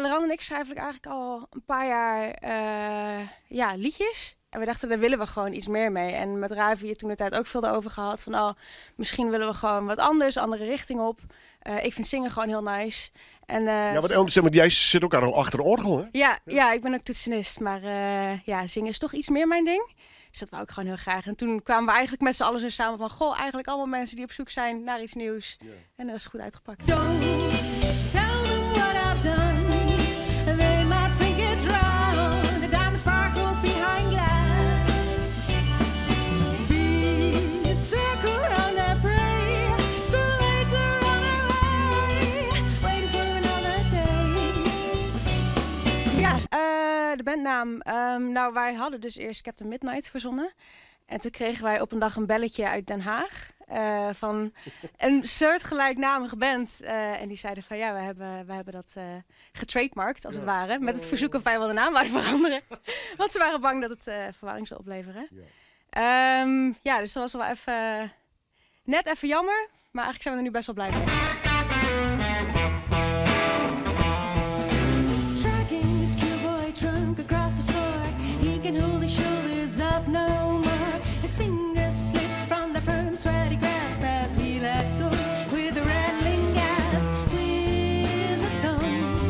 Laurent en ik schrijven eigenlijk al een paar jaar liedjes. En we dachten, daar willen we gewoon iets meer mee. En met Ravi hier toen de tijd ook veel over gehad. Van misschien willen we gewoon wat anders, andere richting op. Ik vind zingen gewoon heel nice. En, want jij zit ook al achter een orgel, hè? Ja, ik ben ook toetsenist. Maar zingen is toch iets meer mijn ding. Dus dat wou ik gewoon heel graag. En toen kwamen we eigenlijk met z'n allen zo samen van... eigenlijk allemaal mensen die op zoek zijn naar iets nieuws. Yeah. En dat is goed uitgepakt. Don't tell them what I've done. They might think it's wrong. The diamond sparkles behind glass. Be a circle around that prey. Still later on our way. Waiting for another day. Ja, de bandnaam. Wij hadden dus eerst Captain Midnight verzonnen. En toen kregen wij op een dag een belletje uit Den Haag. Van een soort gelijknamige band. En die zeiden van wij hebben dat getrademarkt als het ware. Met het verzoek of wij wel de naam wouden veranderen. Want ze waren bang dat het verwarring zou opleveren. Dus dat was wel even net even jammer. Maar eigenlijk zijn we er nu best wel blij mee. No more. His fingers slip from the firm sweaty grasp as he let go with the rattling gas, with a thump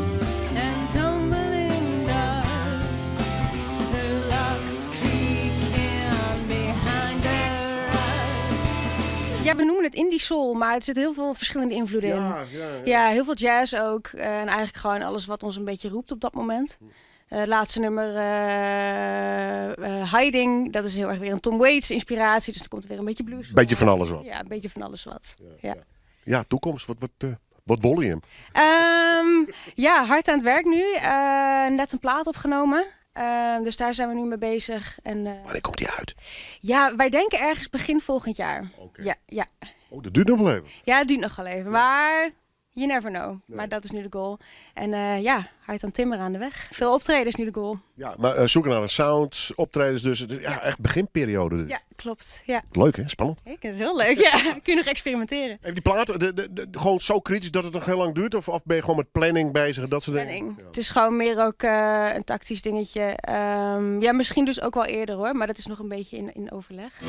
and tumbling dust. The locks creaking behind her eyes. Ja, we noemen het indie soul, maar er zitten heel veel verschillende invloeden in. Ja, heel veel jazz ook. En eigenlijk gewoon alles wat ons een beetje roept op dat moment. Het laatste nummer, Hiding, dat is heel erg weer een Tom Waits inspiratie. Dus er komt weer een beetje blues. Beetje van alles wat. Ja, een beetje van alles wat. Ja, toekomst. Wat volume? Hard aan het werk nu. Net een plaat opgenomen. Dus daar zijn we nu mee bezig. En, wanneer komt die uit? Ja, wij denken ergens begin volgend jaar. Okay. Ja. Oh, dat duurt nog wel even. Ja, het duurt nog wel even. Maar... You never know. Nee. Maar dat is nu de goal. En hard aan timmeren aan de weg. Veel optreden is nu de goal. Ja, maar zoeken naar een sound, optredens dus. Echt beginperiode dus. Ja, klopt. Ja. Leuk hè? Spannend. Kijk, dat is heel leuk. Ja, kun je nog experimenteren. Heeft die plaat gewoon zo kritisch dat het nog heel lang duurt? Of ben je gewoon met planning bezig? Dat soort dingen? Ja. Het is gewoon meer ook een tactisch dingetje. Misschien dus ook wel eerder hoor. Maar dat is nog een beetje in overleg.